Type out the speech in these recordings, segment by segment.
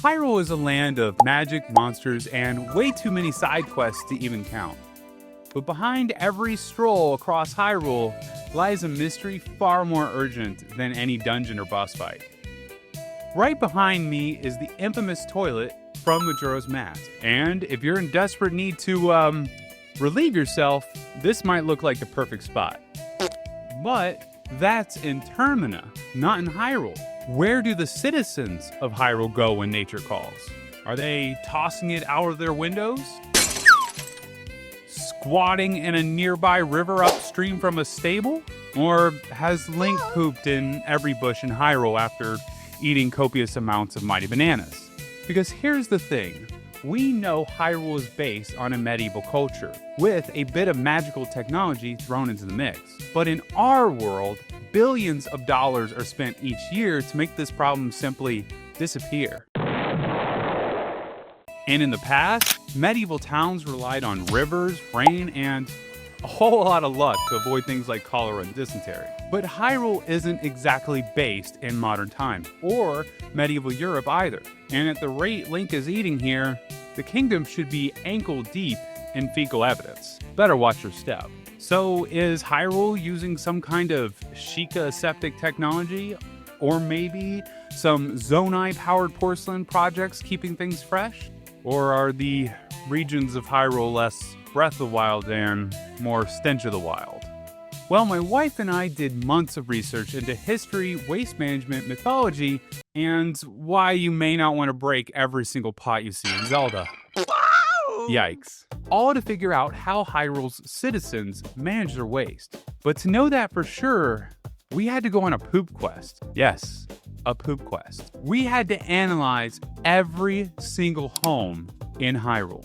Hyrule is a land of magic, monsters, and way too many side quests to even count. But behind every stroll across Hyrule lies a mystery far more urgent than any dungeon or boss fight. Right behind me is the infamous toilet from Majora's Mask. And if you're in desperate need to, relieve yourself, this might look like the perfect spot. But that's in Termina, not in Hyrule. Where do the citizens of Hyrule go when nature calls? Are they tossing it out of their windows? Squatting in a nearby river upstream from a stable? Or has Link pooped in every bush in Hyrule after eating copious amounts of mighty bananas? Because here's the thing. We know Hyrule is based on a medieval culture, with a bit of magical technology thrown into the mix. But in our world, billions of dollars are spent each year to make this problem simply disappear. And in the past, medieval towns relied on rivers, rain, and a whole lot of luck to avoid things like cholera and dysentery. But Hyrule isn't exactly based in modern times, or medieval Europe either. And at the rate Link is eating here, the kingdom should be ankle deep in fecal evidence. Better watch your step. So is Hyrule using some kind of Sheikah aseptic technology? Or maybe some Zonai-powered porcelain projects keeping things fresh? Or are the regions of Hyrule less Breath of the Wild and more Stench of the Wild? Well, my wife and I did months of research into history, waste management, mythology, and why you may not want to break every single pot you see in Zelda. Yikes. All to figure out how Hyrule's citizens manage their waste. But to know that for sure, we had to go on a poop quest. Yes, a poop quest. We had to analyze every single home in Hyrule.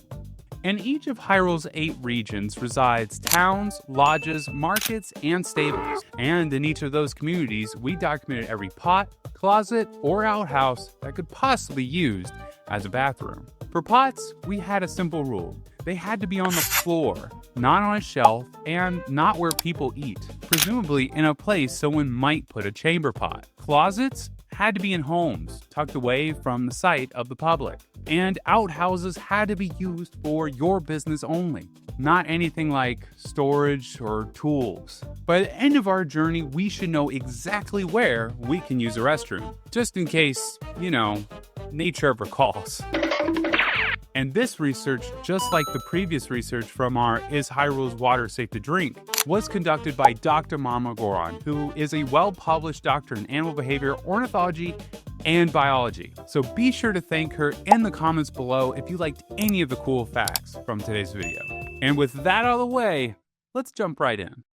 In each of Hyrule's 8 regions resides towns, lodges, markets, and stables. And in each of those communities, we documented every pot, closet, or outhouse that could possibly be used as a bathroom. For pots, we had a simple rule. They had to be on the floor, not on a shelf, and not where people eat, presumably in a place someone might put a chamber pot. Closets had to be in homes, tucked away from the sight of the public. And outhouses had to be used for your business only, not anything like storage or tools. By the end of our journey, we should know exactly where we can use a restroom, just in case, nature ever calls. And this research, just like the previous research from our Is Hyrule's Water Safe to Drink, was conducted by Dr. MamaGoron, who is a well-published doctor in animal behavior, ornithology, and biology. So be sure to thank her in the comments below if you liked any of the cool facts from today's video. And with that out of the way, let's jump right in.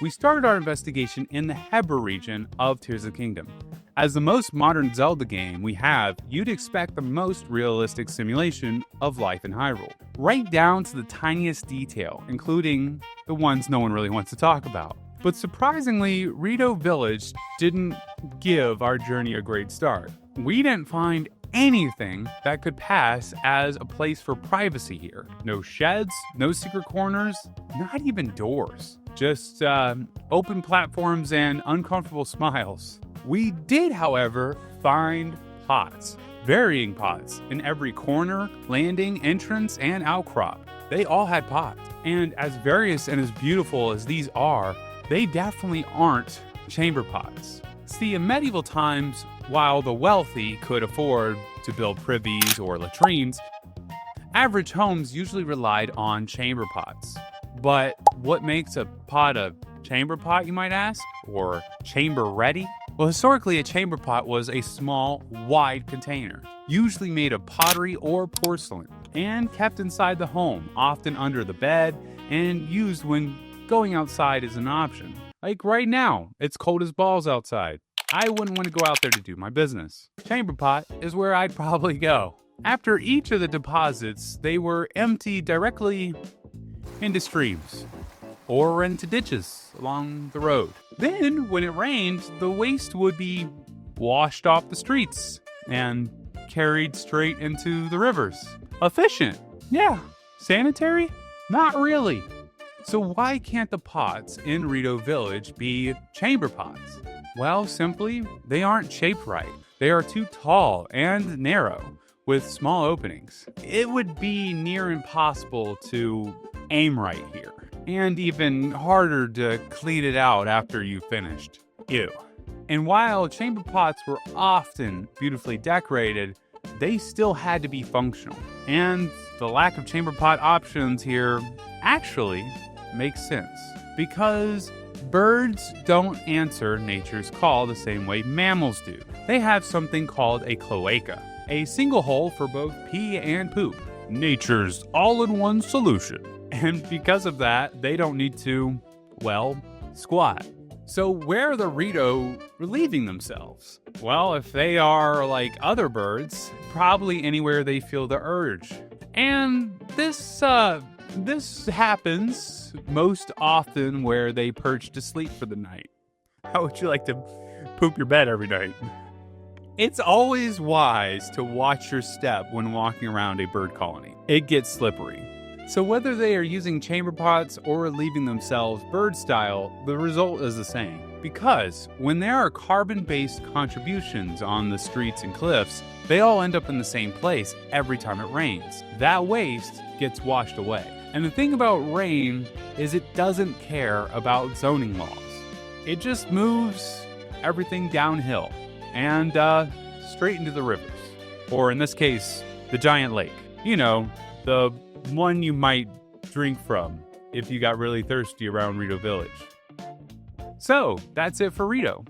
We started our investigation in the Hebra region of Tears of the Kingdom. As the most modern Zelda game we have, you'd expect the most realistic simulation of life in Hyrule, right down to the tiniest detail, including the ones no one really wants to talk about. But surprisingly, Rito Village didn't give our journey a great start. We didn't find anything that could pass as a place for privacy here. No sheds, no secret corners, not even doors. Just open platforms and uncomfortable smiles. We did, however, find pots, varying pots, in every corner, landing, entrance, and outcrop. They all had pots. And as various and as beautiful as these are, they definitely aren't chamber pots. See, in medieval times, while the wealthy could afford to build privies or latrines, average homes usually relied on chamber pots. But what makes a pot a chamber pot, you might ask? Or chamber ready? Well, historically, a chamber pot was a small, wide container, usually made of pottery or porcelain, and kept inside the home, often under the bed, and used when going outside is an option. Like right now, it's cold as balls outside. I wouldn't want to go out there to do my business. Chamber pot is where I'd probably go. After each of the deposits, they were emptied directly into streams or into ditches along the road. Then, when it rained, the waste would be washed off the streets and carried straight into the rivers. Efficient, yeah. Sanitary? Not really. So why can't the pots in Rito Village be chamber pots? Well, simply, they aren't shaped right. They are too tall and narrow, with small openings. It would be near impossible to aim right here, and even harder to clean it out after you finished. Ew. And while chamber pots were often beautifully decorated, they still had to be functional. And the lack of chamber pot options here actually makes sense, because birds don't answer nature's call the same way mammals do. They have something called a cloaca, a single hole for both pee and poop. Nature's all-in-one solution. And because of that, they don't need to, well, squat. So where are the Rito relieving themselves? Well, if they are like other birds, probably anywhere they feel the urge. And this happens most often where they perch to sleep for the night. How would you like to poop your bed every night? It's always wise to watch your step when walking around a bird colony. It gets slippery. So whether they are using chamber pots or relieving themselves bird style, the result is the same. Because when there are carbon-based contributions on the streets and cliffs, they all end up in the same place every time it rains. That waste gets washed away. And the thing about rain is it doesn't care about zoning laws. It just moves everything downhill and straight into the rivers. Or in this case, the giant lake. You know, the one you might drink from if you got really thirsty around Rito Village. So, that's it for Rito.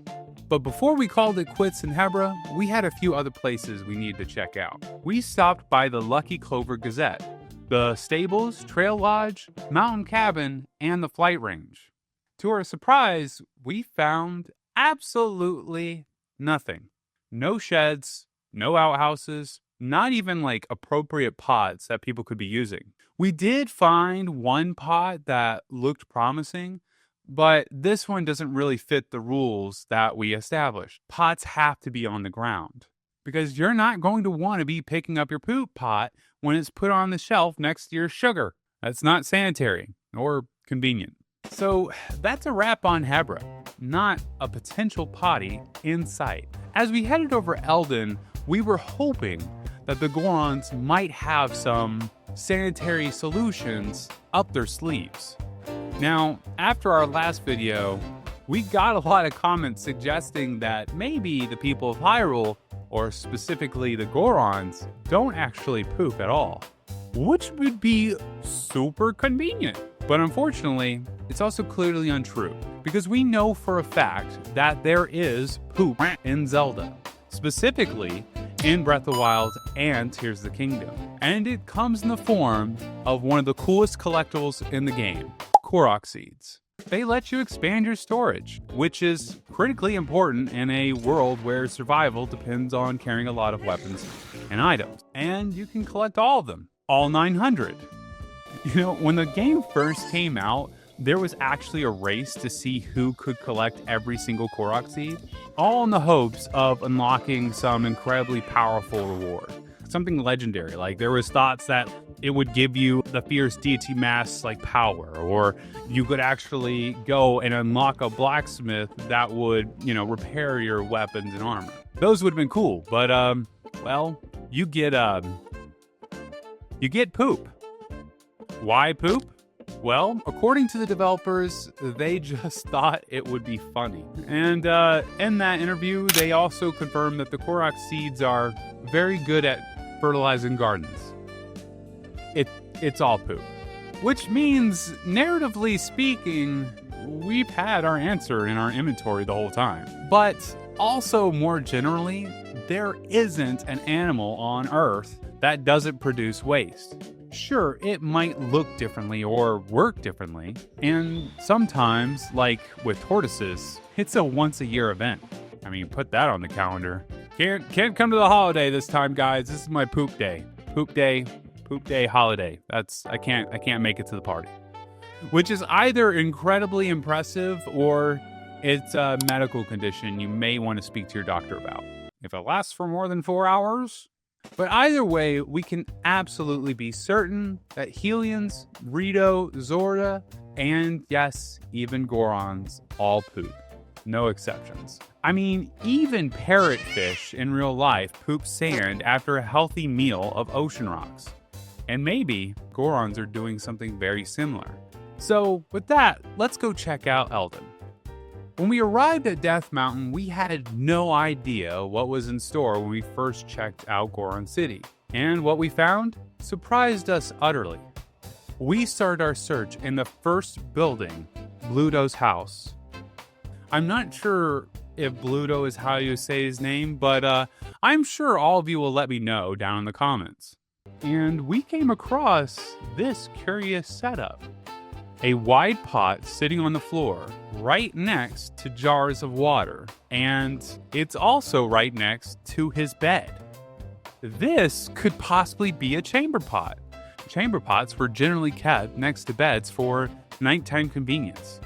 But before we called it quits in Hebra, we had a few other places we needed to check out. We stopped by the Lucky Clover Gazette, the stables, trail lodge, mountain cabin, and the flight range. To our surprise, we found absolutely nothing. No sheds, no outhouses, not even like appropriate pods that people could be using. We did find one pod that looked promising, but this one doesn't really fit the rules that we established. Pots have to be on the ground because you're not going to want to be picking up your poop pot when it's put on the shelf next to your sugar. That's not sanitary or convenient. So that's a wrap on Hebra, not a potential potty in sight. As we headed over Eldin, we were hoping that the Gorons might have some sanitary solutions up their sleeves. Now, after our last video, we got a lot of comments suggesting that maybe the people of Hyrule, or specifically the Gorons, don't actually poop at all, which would be super convenient. But unfortunately, it's also clearly untrue, because we know for a fact that there is poop in Zelda, specifically in Breath of the Wild and Tears of the Kingdom. And it comes in the form of one of the coolest collectibles in the game, Korok seeds. They let you expand your storage, which is critically important in a world where survival depends on carrying a lot of weapons and items. And you can collect all of them, all 900. You know, when the game first came out, there was actually a race to see who could collect every single Korok seed, all in the hopes of unlocking some incredibly powerful reward. Something legendary, like there was thoughts that it would give you the fierce deity mask like power, or you could actually go and unlock a blacksmith that would, repair your weapons and armor. Those would have been cool, but well, you get poop. Why poop? Well, according to the developers, they just thought it would be funny. And in that interview, they also confirmed that the Korok seeds are very good at fertilizing gardens. It's all poop. Which means, narratively speaking, we've had our answer in our inventory the whole time. But also, more generally, there isn't an animal on Earth that doesn't produce waste. Sure, it might look differently or work differently, and sometimes, like with tortoises, it's a once-a-year event. I mean, put that on the calendar. Can't come to the holiday this time, guys. This is my poop day. Poop day, holiday. I can't make it to the party. Which is either incredibly impressive or it's a medical condition you may want to speak to your doctor about. If it lasts for more than 4 hours. But either way, we can absolutely be certain that Hylians, Rito, Zora, and yes, even Gorons all poop. No exceptions. I mean, even parrotfish in real life poop sand after a healthy meal of ocean rocks. And maybe Gorons are doing something very similar. So with that, let's go check out Eldon. When we arrived at Death Mountain, we had no idea what was in store when we first checked out Goron City. And what we found surprised us utterly. We started our search in the first building, Bluto's house. I'm not sure if Bluto is how you say his name, but I'm sure all of you will let me know down in the comments. And we came across this curious setup. A wide pot sitting on the floor, right next to jars of water, and it's also right next to his bed. This could possibly be a chamber pot. Chamber pots were generally kept next to beds for nighttime convenience.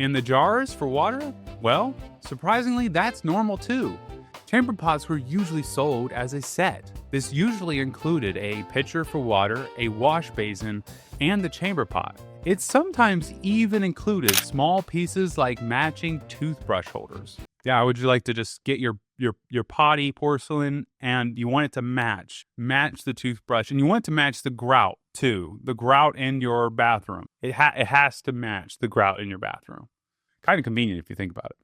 And the jars for water? Well, surprisingly, that's normal too. Chamber pots were usually sold as a set. This usually included a pitcher for water, a wash basin, and the chamber pot. It sometimes even included small pieces like matching toothbrush holders. Yeah, would you like to just get your potty porcelain and you want it to match the toothbrush, and you want it to match the grout too, the grout in your bathroom. It has to match the grout in your bathroom. Kind of convenient if you think about it.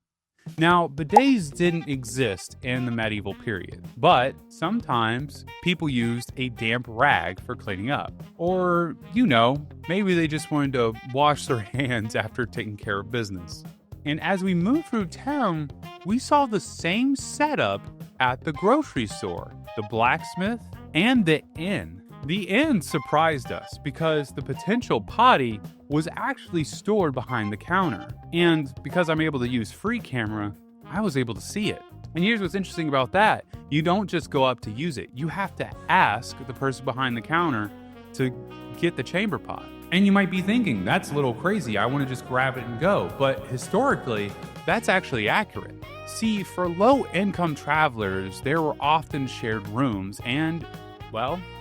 Now, bidets didn't exist in the medieval period, but sometimes people used a damp rag for cleaning up. Or, maybe they just wanted to wash their hands after taking care of business. And as we moved through town, we saw the same setup at the grocery store, the blacksmith, and the inn. The inn surprised us because the potential potty was actually stored behind the counter. And because I'm able to use free camera, I was able to see it. And here's what's interesting about that. You don't just go up to use it. You have to ask the person behind the counter to get the chamber pot. And you might be thinking, that's a little crazy. I want to just grab it and go. But historically, that's actually accurate. See, for low-income travelers, there were often shared rooms and,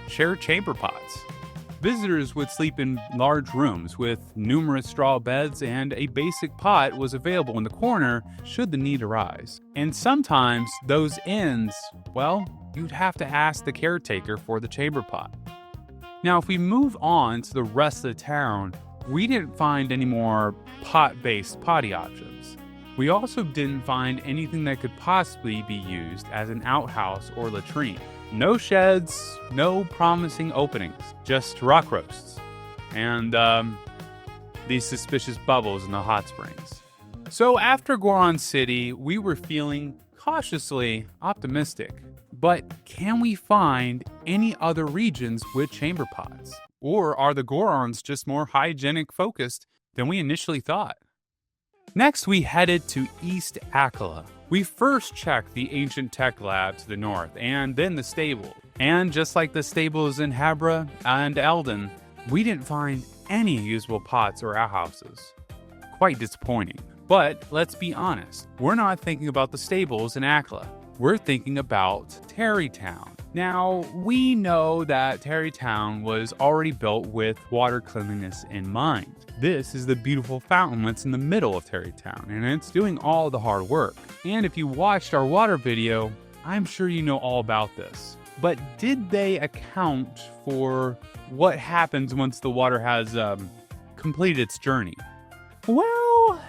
shared chamber pots. Visitors would sleep in large rooms with numerous straw beds, and a basic pot was available in the corner should the need arise. And sometimes those inns, you'd have to ask the caretaker for the chamber pot. Now, if we move on to the rest of the town, we didn't find any more pot-based potty options. We also didn't find anything that could possibly be used as an outhouse or latrine. No sheds, no promising openings, just rock roasts, and these suspicious bubbles in the hot springs. So after Goron City, we were feeling cautiously optimistic. But can we find any other regions with chamber pots? Or are the Gorons just more hygienic focused than we initially thought? Next, we headed to East Akala. We first checked the ancient tech lab to the north, and then the stable. And just like the stables in Habra and Eldon, we didn't find any usable pots or outhouses. Quite disappointing. But let's be honest, we're not thinking about the stables in Akala. We're thinking about Tarrytown. Now, we know that Tarrytown was already built with water cleanliness in mind. This is the beautiful fountain that's in the middle of Tarrytown, and it's doing all the hard work. And if you watched our water video, I'm sure you know all about this. But did they account for what happens once the water has completed its journey? Well,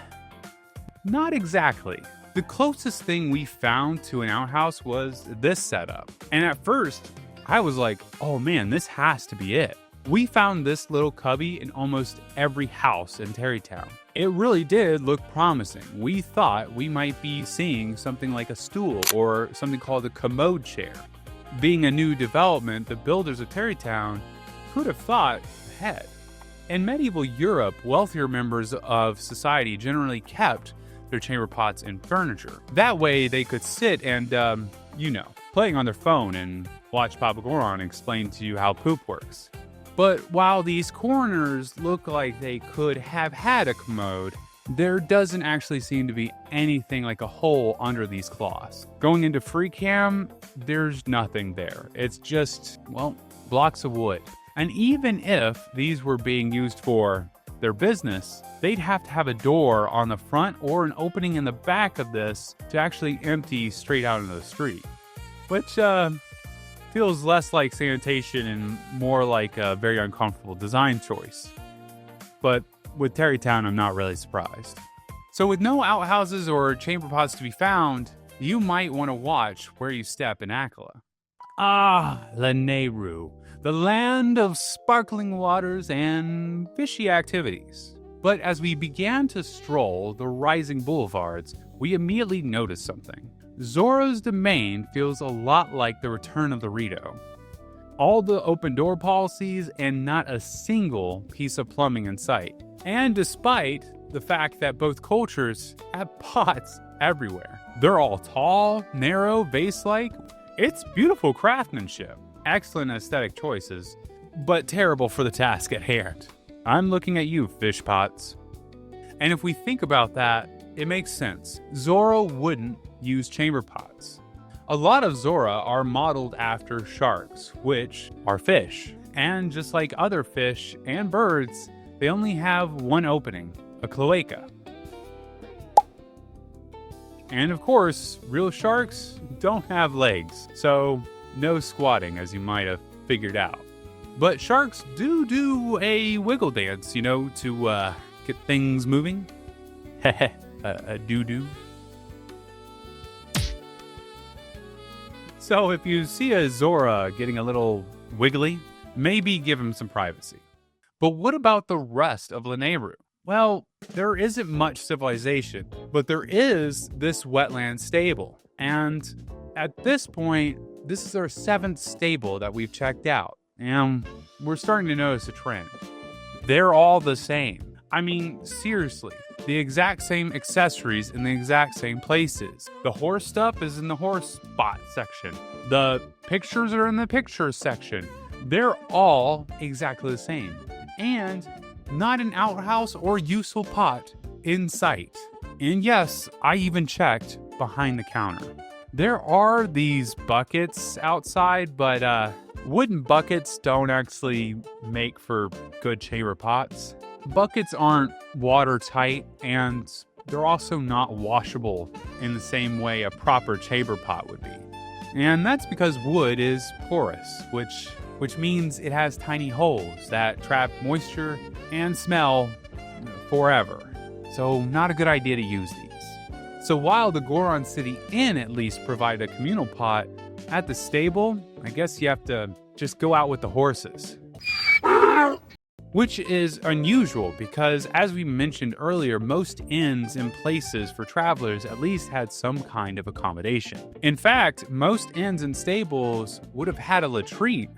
not exactly. The closest thing we found to an outhouse was this setup. And at first, I was like, oh man, this has to be it. We found this little cubby in almost every house in Tarrytown. It really did look promising. We thought we might be seeing something like a stool or something called a commode chair. Being a new development, the builders of Tarrytown could have thought ahead. In medieval Europe, wealthier members of society generally kept their chamber pots and furniture. That way they could sit and, playing on their phone and watch MamaGoron explain to you how poop works. But while these corners look like they could have had a commode, there doesn't actually seem to be anything like a hole under these cloths. Going into free cam, there's nothing there. It's just, blocks of wood. And even if these were being used for their business, they'd have to have a door on the front or an opening in the back of this to actually empty straight out into the street. Which feels less like sanitation and more like a very uncomfortable design choice. But with Terrytown, I'm not really surprised. So with no outhouses or chamber pots to be found, you might want to watch where you step in Akala. Ah, Lanayru, the land of sparkling waters and fishy activities. But as we began to stroll the rising boulevards, we immediately noticed something. Zora's domain feels a lot like the return of the Rito. All the open door policies and not a single piece of plumbing in sight. And despite the fact that both cultures have pots everywhere. They're all tall, narrow, vase-like. It's beautiful craftsmanship. Excellent aesthetic choices, but terrible for the task at hand. I'm looking at you, fish pots. And if we think about that, it makes sense. Zora wouldn't use chamber pots. A lot of Zora are modeled after sharks, which are fish. And just like other fish and birds, they only have one opening, a cloaca. And of course, real sharks don't have legs, so no squatting, as you might have figured out. But sharks do a wiggle dance, to get things moving. Heh, a doo-doo. So if you see a Zora getting a little wiggly, maybe give him some privacy. But what about the rest of Lanayru? Well, there isn't much civilization, but there is this wetland stable. And at this point, this is our 7th stable that we've checked out. And we're starting to notice a trend. They're all the same. I mean, seriously, the exact same accessories in the exact same places. The horse stuff is in the horse spot section. The pictures are in the pictures section. They're all exactly the same. And not an outhouse or useful pot in sight. And yes, I even checked behind the counter. There are these buckets outside, but wooden buckets don't actually make for good chamber pots. Buckets aren't watertight, and they're also not washable in the same way a proper chamber pot would be. And that's because wood is porous, which means it has tiny holes that trap moisture and smell forever. So not a good idea to use these. So while the Goron City Inn at least provided a communal pot, at the stable, I guess you have to just go out with the horses. Which is unusual because, as we mentioned earlier, most inns and places for travelers at least had some kind of accommodation. In fact, most inns and stables would have had a latrine,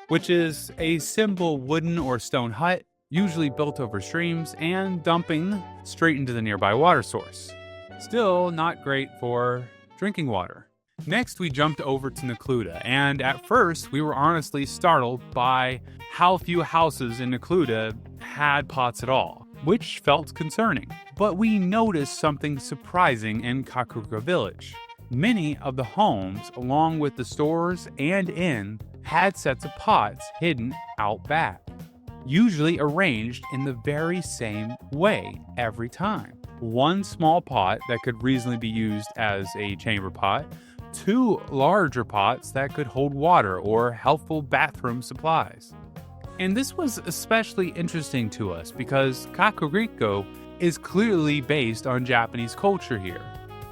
which is a simple wooden or stone hut, usually built over streams and dumping straight into the nearby water source. Still not great for drinking water. Next, we jumped over to Necluda, and at first, we were honestly startled by how few houses in Necluda had pots at all, which felt concerning. But we noticed something surprising in Kakariko Village. Many of the homes, along with the stores and inn, had sets of pots hidden out back, usually arranged in the very same way every time. One small pot that could reasonably be used as a chamber pot, 2 larger pots that could hold water or helpful bathroom supplies. And this was especially interesting to us because Kakariko is clearly based on Japanese culture here,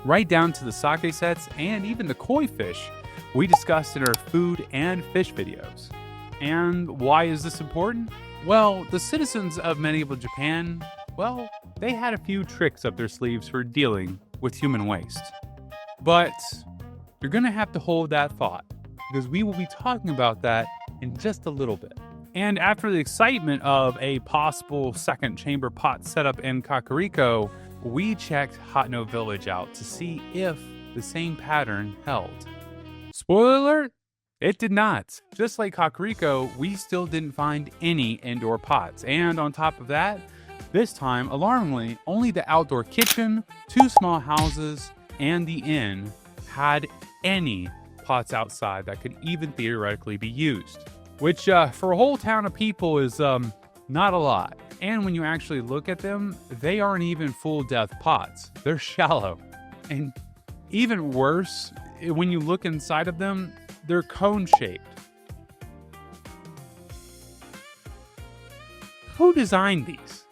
right down to the sake sets and even the koi fish we discussed in our food and fish videos. And why is this important? Well, the citizens of medieval Japan, they had a few tricks up their sleeves for dealing with human waste. But you're going to have to hold that thought, because we will be talking about that in just a little bit. And after the excitement of a possible second chamber pot setup in Kakariko, we checked Hateno Village out to see if the same pattern held. Spoiler alert, it did not. Just like Kakariko, we still didn't find any indoor pots. And on top of that, this time, alarmingly, only the outdoor kitchen, 2 small houses, and the inn had any pots outside that could even theoretically be used. Which, for a whole town of people is not a lot. And when you actually look at them, they aren't even full depth pots. They're shallow. And even worse, when you look inside of them, they're cone shaped. Who designed these?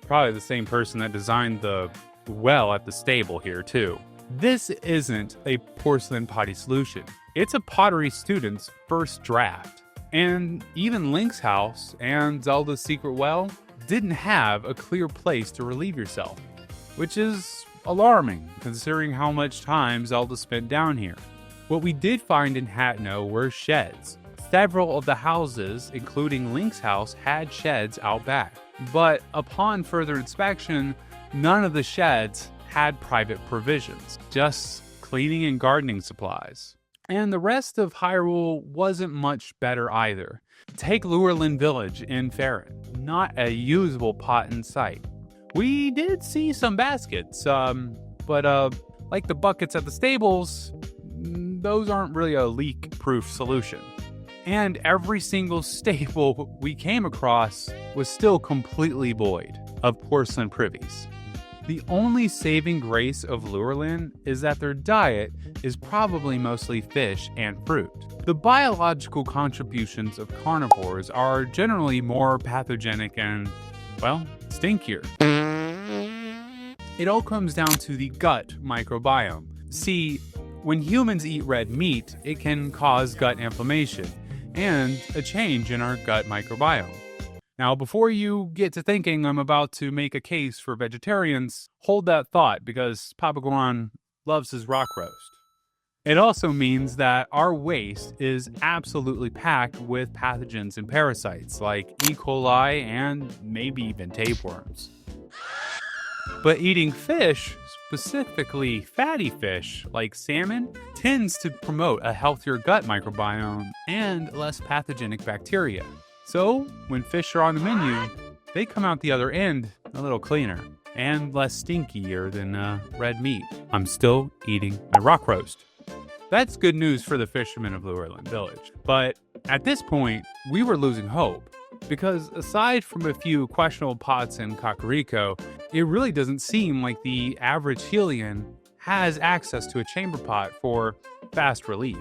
Probably the same person that designed the well at the stable here too. This isn't a porcelain potty solution. It's a pottery student's first draft. And even Link's house and Zelda's secret well didn't have a clear place to relieve yourself, which is alarming considering how much time Zelda spent down here. What we did find in Hateno were sheds. Several of the houses, including Link's house, had sheds out back. But upon further inspection, none of the sheds had private provisions, just cleaning and gardening supplies. And the rest of Hyrule wasn't much better either. Take Lurelin Village in Faron, not a usable pot in sight. We did see some baskets, but like the buckets at the stables, those aren't really a leak-proof solution. And every single stable we came across was still completely void of porcelain privies. The only saving grace of Lurelin is that their diet is probably mostly fish and fruit. The biological contributions of carnivores are generally more pathogenic and, well, stinkier. It all comes down to the gut microbiome. See, when humans eat red meat, it can cause gut inflammation and a change in our gut microbiome. Now, before you get to thinking I'm about to make a case for vegetarians, hold that thought because Papa Goron loves his rock roast. It also means that our waste is absolutely packed with pathogens and parasites like E. coli and maybe even tapeworms. But eating fish, specifically fatty fish like salmon, tends to promote a healthier gut microbiome and less pathogenic bacteria. So, when fish are on the menu, they come out the other end a little cleaner and less stinkier than red meat. I'm still eating my rock roast. That's good news for the fishermen of Lurelin Village. But at this point, we were losing hope. Because aside from a few questionable pots in Kakariko, it really doesn't seem like the average Hylian has access to a chamber pot for fast relief.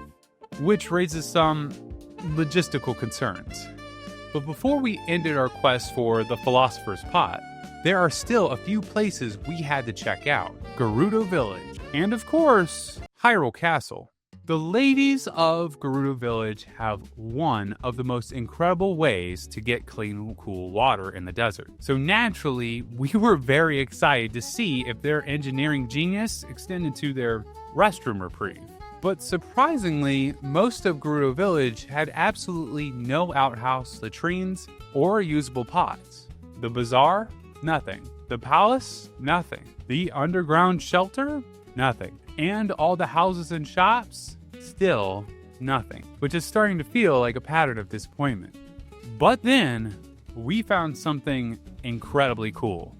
Which raises some logistical concerns. But before we ended our quest for the Philosopher's Pot, there are still a few places we had to check out. Gerudo Village, and of course, Hyrule Castle. The ladies of Gerudo Village have one of the most incredible ways to get clean, cool water in the desert. So naturally, we were very excited to see if their engineering genius extended to their restroom reprieve. But surprisingly, most of Gerudo Village had absolutely no outhouse latrines or usable pots. The bazaar? Nothing. The palace? Nothing. The underground shelter? Nothing. And all the houses and shops? Still nothing. Which is starting to feel like a pattern of disappointment. But then, we found something incredibly cool.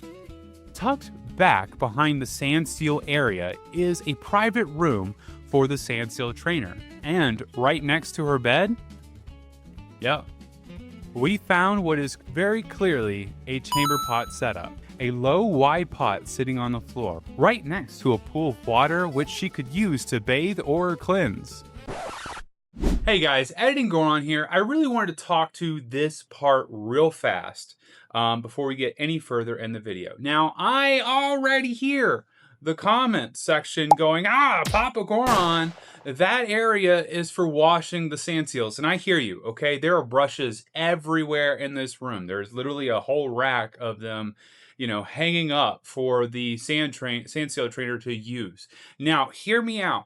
Tucked back behind the Sandseal area is a private room for the Sandseal trainer. And right next to her bed, we found what is very clearly a chamber pot setup. A low, wide pot sitting on the floor, right next to a pool of water which she could use to bathe or cleanse. Hey guys, Editing Goron here. I really wanted to talk to this part real fast before we get any further in the video. Now, I already hear the comment section going, Papa Goron, that area is for washing the sand seals. And I hear you, okay? There are brushes everywhere in this room. There's literally a whole rack of them, you know, hanging up for the sand seal trainer to use. Now, hear me out.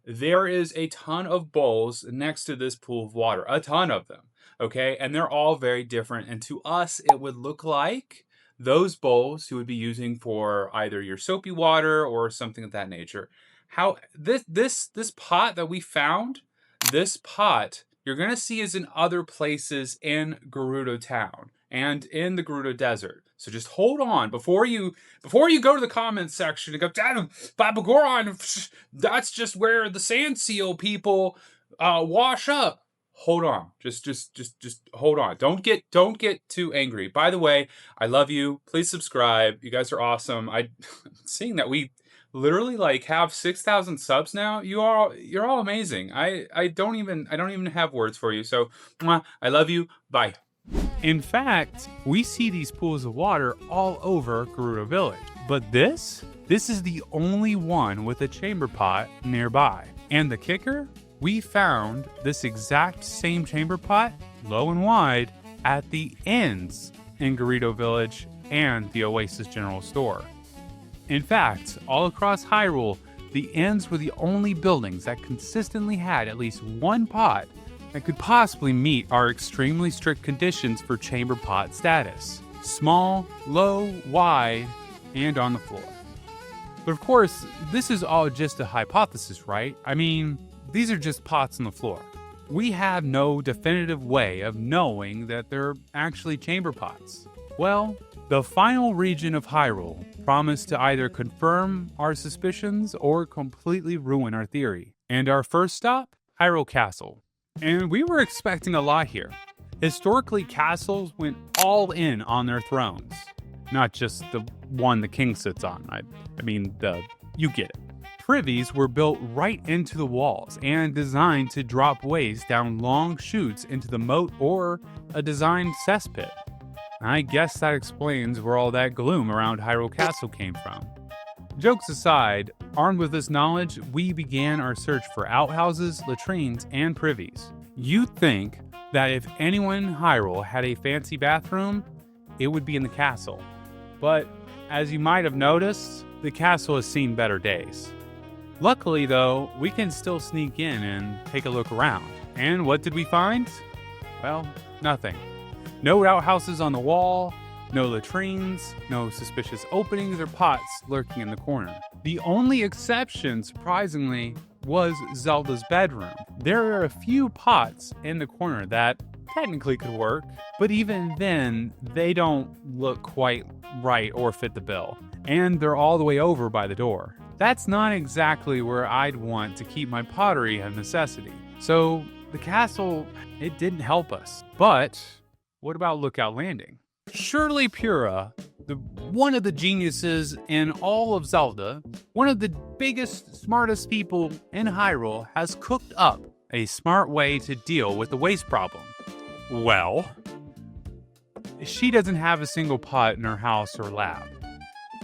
There is a ton of bowls next to this pool of water, a ton of them, okay? And they're all very different. And to us, it would look like those bowls you would be using for either your soapy water or something of that nature. How this pot that we found, this pot, you're gonna see is in other places in Gerudo Town and in the Gerudo Desert. So just hold on before you go to the comments section and go, Dad, Papa Goron, that's just where the sand seal people wash up. hold on. Just hold on. Don't get too angry. By the way, I love you. Please subscribe. You guys are awesome. Seeing that we literally like have 6,000 subs now. You're all amazing. I don't even have words for you. So, I love you. Bye. In fact, we see these pools of water all over Gerudo Village. But this is the only one with a chamber pot nearby. And the kicker? We found this exact same chamber pot, low and wide, at the ends in Gerudo Village and the Oasis General Store. In fact, all across Hyrule, the inns were the only buildings that consistently had at least one pot that could possibly meet our extremely strict conditions for chamber pot status. Small, low, wide, and on the floor. But of course, this is all just a hypothesis, right? I mean, these are just pots on the floor. We have no definitive way of knowing that they're actually chamber pots. Well, the final region of Hyrule promised to either confirm our suspicions or completely ruin our theory. And our first stop? Hyrule Castle. And we were expecting a lot here. Historically, castles went all in on their thrones. Not just the one the king sits on. You get it. Privies were built right into the walls and designed to drop waste down long chutes into the moat or a designed cesspit. I guess that explains where all that gloom around Hyrule Castle came from. Jokes aside, armed with this knowledge, we began our search for outhouses, latrines, and privies. You'd think that if anyone in Hyrule had a fancy bathroom, it would be in the castle. But as you might have noticed, the castle has seen better days. Luckily though, we can still sneak in and take a look around. And what did we find? Well, nothing. No outhouses on the wall, no latrines, no suspicious openings or pots lurking in the corner. The only exception, surprisingly, was Zelda's bedroom. There are a few pots in the corner that technically could work, but even then, they don't look quite right or fit the bill. And they're all the way over by the door. That's not exactly where I'd want to keep my pottery of necessity. So the castle, it didn't help us. But what about Lookout Landing? Surely Pura, one of the geniuses in all of Zelda, one of the biggest, smartest people in Hyrule, has cooked up a smart way to deal with the waste problem. Well, she doesn't have a single pot in her house or lab.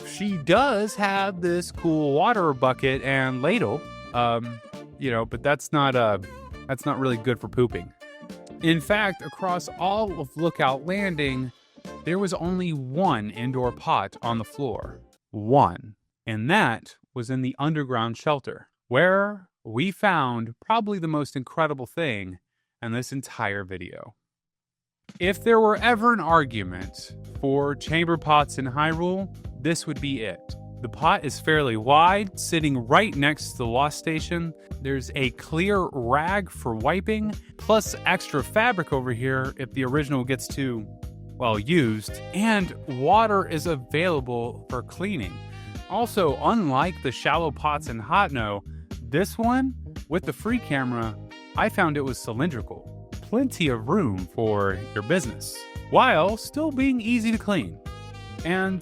She does have this cool water bucket and ladle, but that's not really good for pooping. In fact, across all of Lookout Landing, there was only one indoor pot on the floor. One. And that was in the underground shelter, where we found probably the most incredible thing in this entire video. If there were ever an argument for chamber pots in Hyrule, this would be it. The pot is fairly wide, sitting right next to the wash station. There's a clear rag for wiping, plus extra fabric over here if the original gets too, used, and water is available for cleaning. Also, unlike the shallow pots in Hateno, this one, with the free camera, I found it was cylindrical. Plenty of room for your business, while still being easy to clean. And,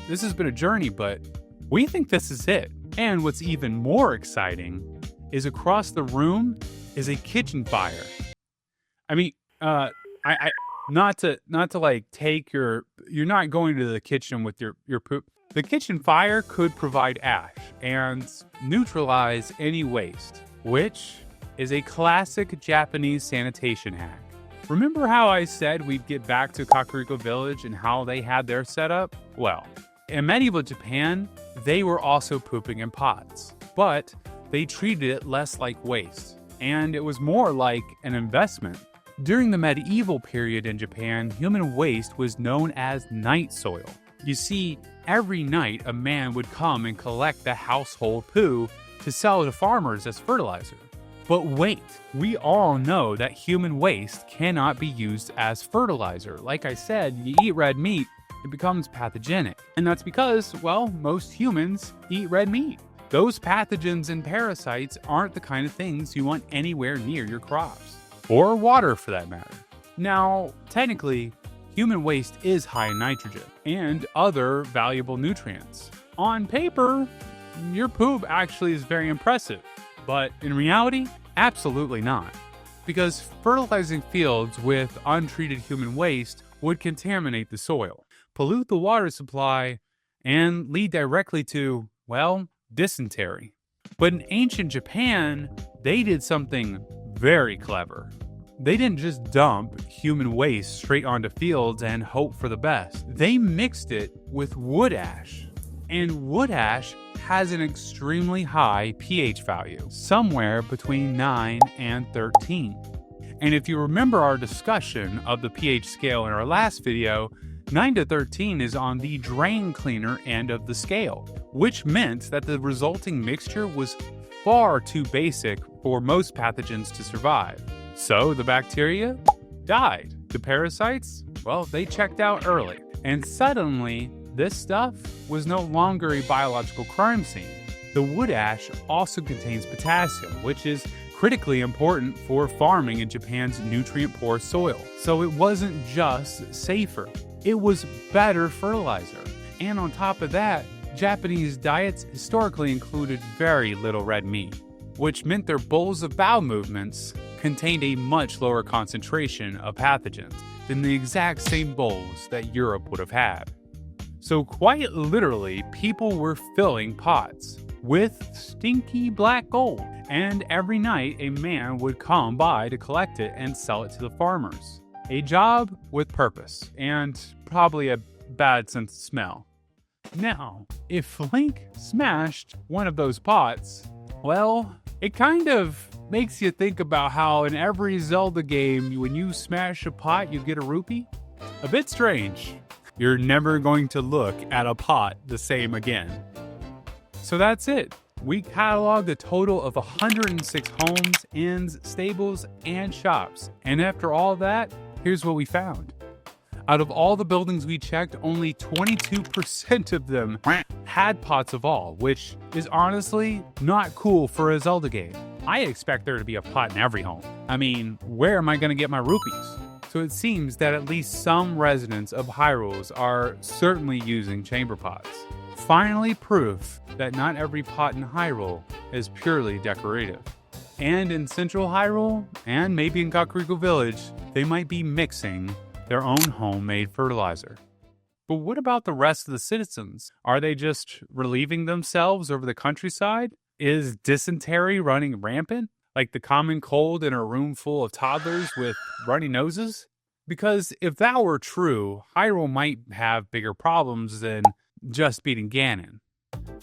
this has been a journey, but we think this is it. And what's even more exciting is across the room is a kitchen fire. Not to take you're not going to the kitchen with your poop. The kitchen fire could provide ash and neutralize any waste, which is a classic Japanese sanitation hack. Remember how I said we'd get back to Kakariko Village and how they had their setup? Well, in medieval Japan, they were also pooping in pots, but they treated it less like waste, and it was more like an investment. During the medieval period in Japan, human waste was known as night soil. You see, every night a man would come and collect the household poo to sell to farmers as fertilizer. But wait, we all know that human waste cannot be used as fertilizer. Like I said, you eat red meat, it becomes pathogenic. And that's because, most humans eat red meat. Those pathogens and parasites aren't the kind of things you want anywhere near your crops. or water for that matter. Now, technically, human waste is high in nitrogen and other valuable nutrients. On paper, your poop actually is very impressive, but in reality, absolutely not. Because fertilizing fields with untreated human waste would contaminate the soil, pollute the water supply, and lead directly to, well, dysentery. But in ancient Japan, they did something very clever. They didn't just dump human waste straight onto fields and hope for the best. They mixed it with wood ash. And wood ash has an extremely high pH value, somewhere between 9 and 13. And if you remember our discussion of the pH scale in our last video, 9 to 13 is on the drain cleaner end of the scale, which meant that the resulting mixture was far too basic for most pathogens to survive. So the bacteria died. The parasites, well, they checked out early. And suddenly, this stuff was no longer a biological crime scene. The wood ash also contains potassium, which is critically important for farming in Japan's nutrient-poor soil. So it wasn't just safer, it was better fertilizer. And on top of that, Japanese diets historically included very little red meat, which meant their bowls of bowel movements contained a much lower concentration of pathogens than the exact same bowls that Europe would have had. So quite literally, people were filling pots with stinky black gold, and every night a man would come by to collect it and sell it to the farmers. A job with purpose, and probably a bad sense of smell. Now, if Link smashed one of those pots, well, it kind of makes you think about how in every Zelda game, when you smash a pot, you get a rupee. A bit strange. You're never going to look at a pot the same again. So that's it. We cataloged a total of 106 homes, inns, stables, and shops. And after all that, here's what we found. Out of all the buildings we checked, only 22% of them had pots of all, which is honestly not cool for a Zelda game. I expect there to be a pot in every home. I mean, where am I going to get my rupees? So it seems that at least some residents of Hyrule are certainly using chamber pots. Finally proof that not every pot in Hyrule is purely decorative. And in central Hyrule, and maybe in Kakariko Village, they might be mixing their own homemade fertilizer. But what about the rest of the citizens? Are they just relieving themselves over the countryside? Is dysentery running rampant? Like the common cold in a room full of toddlers with runny noses? Because if that were true, Hyrule might have bigger problems than just beating Ganon.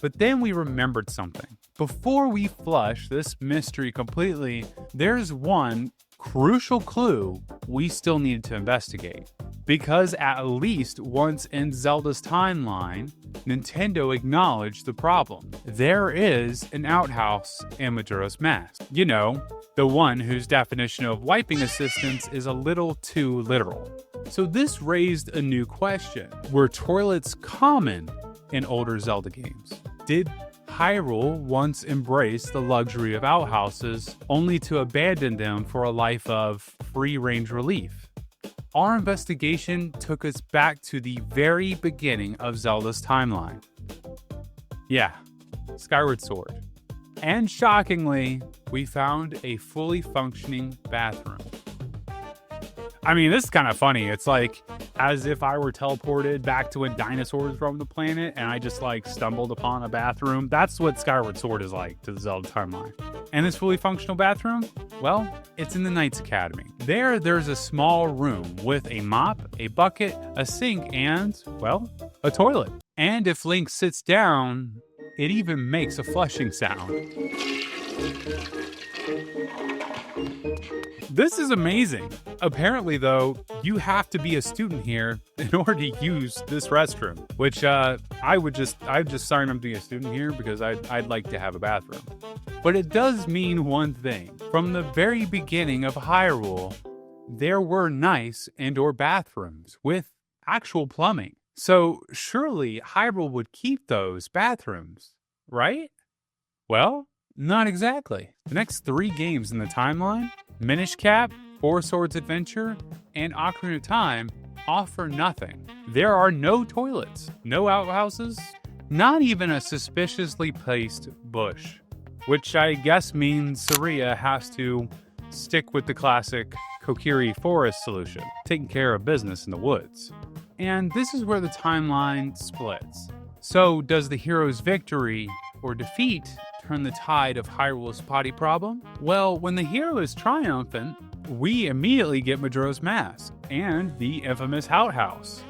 But then we remembered something. Before we flush this mystery completely, there's one crucial clue we still needed to investigate. Because at least once in Zelda's timeline, Nintendo acknowledged the problem. There is an outhouse in Majora's Mask. You know, the one whose definition of wiping assistance is a little too literal. So this raised a new question. Were toilets common in older Zelda games? Did Hyrule once embraced the luxury of outhouses, only to abandon them for a life of free-range relief? Our investigation took us back to the very beginning of Zelda's timeline. Yeah, Skyward Sword. And shockingly, we found a fully functioning bathroom. I mean, this is kind of funny. It's like as if I were teleported back to when dinosaurs roamed the planet and I just stumbled upon a bathroom. That's what Skyward Sword is like to the Zelda timeline. And this fully functional bathroom? Well, it's in the Knights Academy. There's a small room with a mop, a bucket, a sink, and, well, a toilet. And if Link sits down, it even makes a flushing sound. This is amazing. Apparently, though, you have to be a student here in order to use this restroom, which I'd just sign up to be a student here because I'd like to have a bathroom. But it does mean one thing. From the very beginning of Hyrule, there were nice indoor bathrooms with actual plumbing. So surely Hyrule would keep those bathrooms, right? Well, not exactly. The next 3 games in the timeline, Minish Cap, Four Swords Adventure, and Ocarina of Time offer nothing. There are no toilets, no outhouses, not even a suspiciously placed bush. Which I guess means Saria has to stick with the classic Kokiri forest solution, taking care of business in the woods. And this is where the timeline splits. So does the hero's victory or defeat turn the tide of Hyrule's potty problem? Well, when the hero is triumphant, we immediately get Majora's Mask and the infamous outhouse.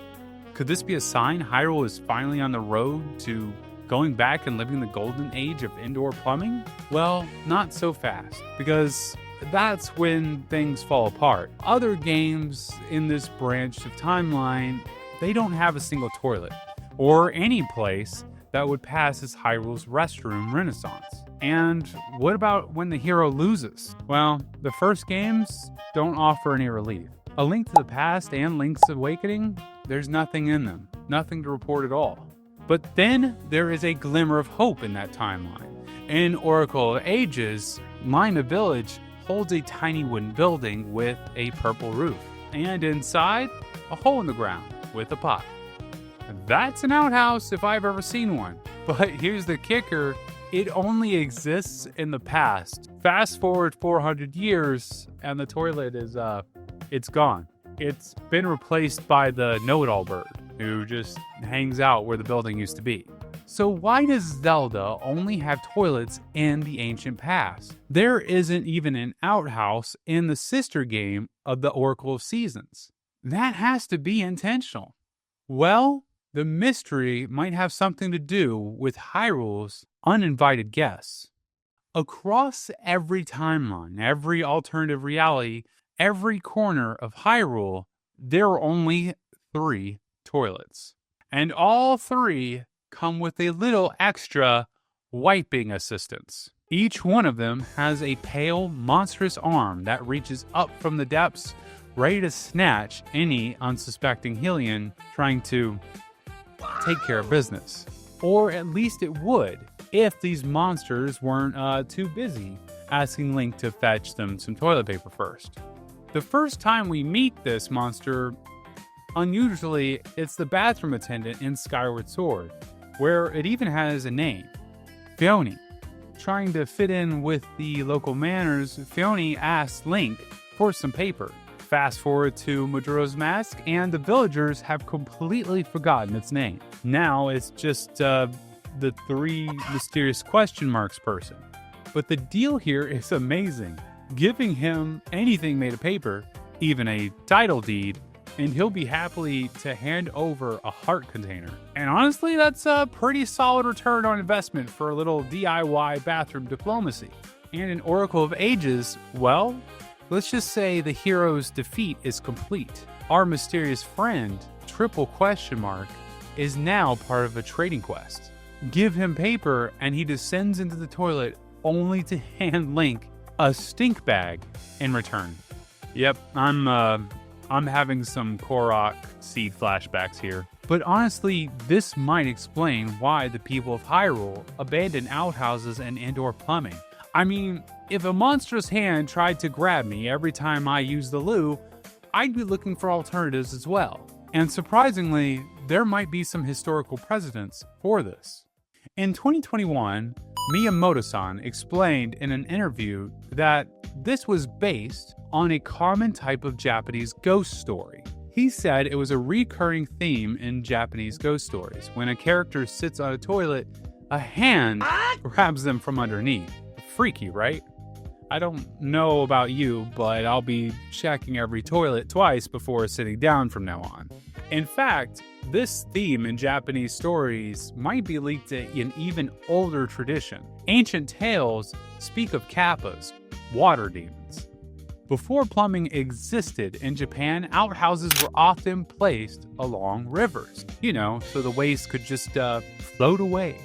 Could this be a sign Hyrule is finally on the road to going back and living the golden age of indoor plumbing? Well, not so fast, because that's when things fall apart. Other games in this branch of timeline, they don't have a single toilet, or any place that would pass as Hyrule's restroom renaissance. And what about when the hero loses? Well, the first games don't offer any relief. A Link to the Past and Link's Awakening, there's nothing in them, nothing to report at all. But then there is a glimmer of hope in that timeline. In Oracle of Ages, Lima Village holds a tiny wooden building with a purple roof, and inside, a hole in the ground with a pot. That's an outhouse if I've ever seen one. But here's the kicker, it only exists in the past. Fast forward 400 years, and the toilet is, it's gone. It's been replaced by the know-it-all bird, who just hangs out where the building used to be. So why does Zelda only have toilets in the ancient past? There isn't even an outhouse in the sister game of the Oracle of Seasons. That has to be intentional. Well, the mystery might have something to do with Hyrule's uninvited guests. Across every timeline, every alternative reality, every corner of Hyrule, there are only 3 toilets. And all 3 come with a little extra wiping assistance. Each one of them has a pale, monstrous arm that reaches up from the depths, ready to snatch any unsuspecting Hylian trying to take care of business. Or at least it would, if these monsters weren't too busy asking Link to fetch them some toilet paper first. The first time we meet this monster, unusually, it's the bathroom attendant in Skyward Sword, where it even has a name, Phione. Trying to fit in with the local manners, Phione asks Link for some paper. Fast forward to Majora's Mask, and the villagers have completely forgotten its name. Now it's just the 3 mysterious question marks person. But the deal here is amazing. Giving him anything made of paper, even a title deed, and he'll be happily to hand over a heart container. And honestly, that's a pretty solid return on investment for a little DIY bathroom diplomacy. And in Oracle of Ages, well, let's just say the hero's defeat is complete. Our mysterious friend, triple question mark, is now part of a trading quest. Give him paper and he descends into the toilet only to hand Link a stink bag in return. Yep, I'm having some Korok seed flashbacks here. But honestly, this might explain why the people of Hyrule abandoned outhouses and indoor plumbing. I mean, if a monstrous hand tried to grab me every time I used the loo, I'd be looking for alternatives as well. And surprisingly, there might be some historical precedents for this. In 2021, Miyamoto-san explained in an interview that this was based on a common type of Japanese ghost story. He said it was a recurring theme in Japanese ghost stories. When a character sits on a toilet, a hand grabs them from underneath. Freaky, right? I don't know about you, but I'll be checking every toilet twice before sitting down from now on. In fact, this theme in Japanese stories might be linked to an even older tradition. Ancient tales speak of kappas, water demons. Before plumbing existed in Japan, outhouses were often placed along rivers, so the waste could just float away.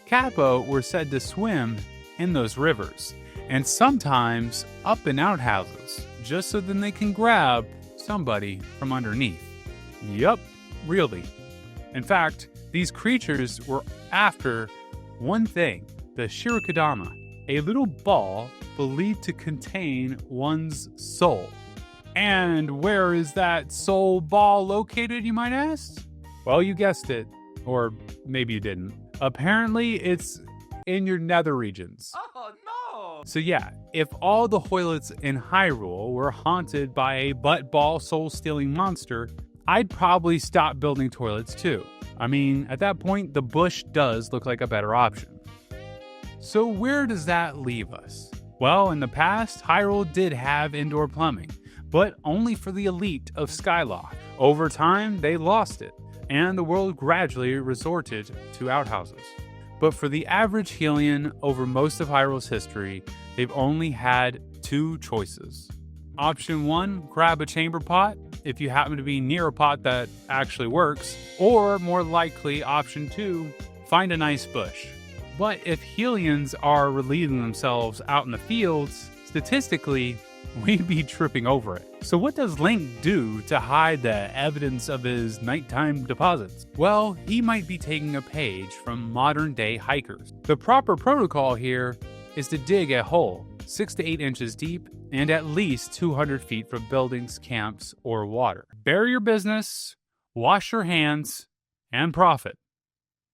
Kappa were said to swim in those rivers, and sometimes up in outhouses, just so then they can grab somebody from underneath. Yup, really. In fact, these creatures were after one thing, the Shirokudama, a little ball believed to contain one's soul. And where is that soul ball located, you might ask? Well, you guessed it. Or maybe you didn't. Apparently, it's in your nether regions. Oh no! So yeah, if all the Hylians in Hyrule were haunted by a butt-ball soul-stealing monster, I'd probably stop building toilets too. I mean, at that point, the bush does look like a better option. So where does that leave us? Well, in the past, Hyrule did have indoor plumbing, but only for the elite of Skyloft. Over time, they lost it, and the world gradually resorted to outhouses. But for the average Hylian over most of Hyrule's history, they've only had two choices. Option 1, grab a chamber pot, if you happen to be near a pot that actually works, or more likely, option 2, find a nice bush. But if Hylians are relieving themselves out in the fields, statistically, we'd be tripping over it. So what does Link do to hide the evidence of his nighttime deposits? Well, he might be taking a page from modern-day hikers. The proper protocol here is to dig a hole 6 to 8 inches deep and at least 200 feet from buildings, camps, or water. Bury your business, wash your hands, and profit.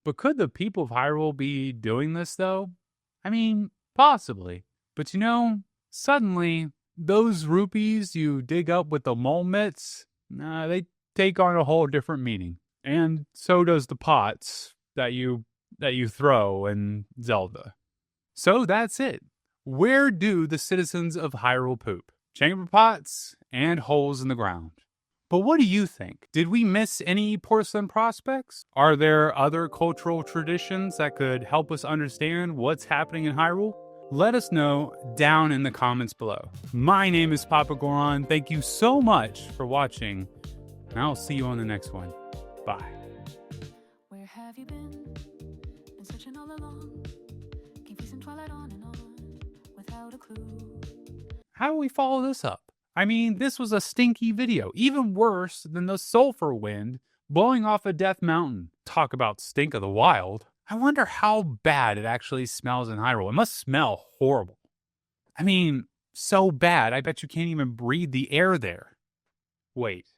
But could the people of Hyrule be doing this, though? I mean, possibly. But suddenly, those rupees you dig up with the mole mitts, they take on a whole different meaning. And so does the pots that you throw in Zelda. So that's it. Where do the citizens of Hyrule poop? Chamber pots and holes in the ground. But what do you think? Did we miss any porcelain prospects? Are there other cultural traditions that could help us understand what's happening in Hyrule? Let us know down in the comments below. My name is MamaGoron. Thank you so much for watching, and I'll see you on the next one. Bye. Where have you been? Been searching all along. Confusing twilight on and on, without a clue. How do we follow this up? I mean, this was a stinky video, even worse than the sulfur wind blowing off a death mountain. Talk about stink of the wild. I wonder how bad it actually smells in Hyrule. It must smell horrible. I mean, so bad, I bet you can't even breathe the air there. Wait.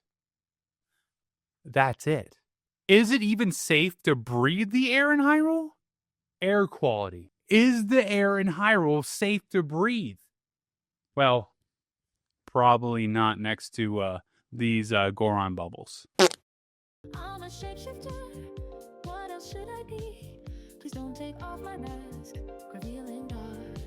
That's it. Is it even safe to breathe the air in Hyrule? Air quality. Is the air in Hyrule safe to breathe? Well, probably not next to these Goron bubbles. I'm a shapeshifter. What else should I be? Please don't take off my mask, revealing dark.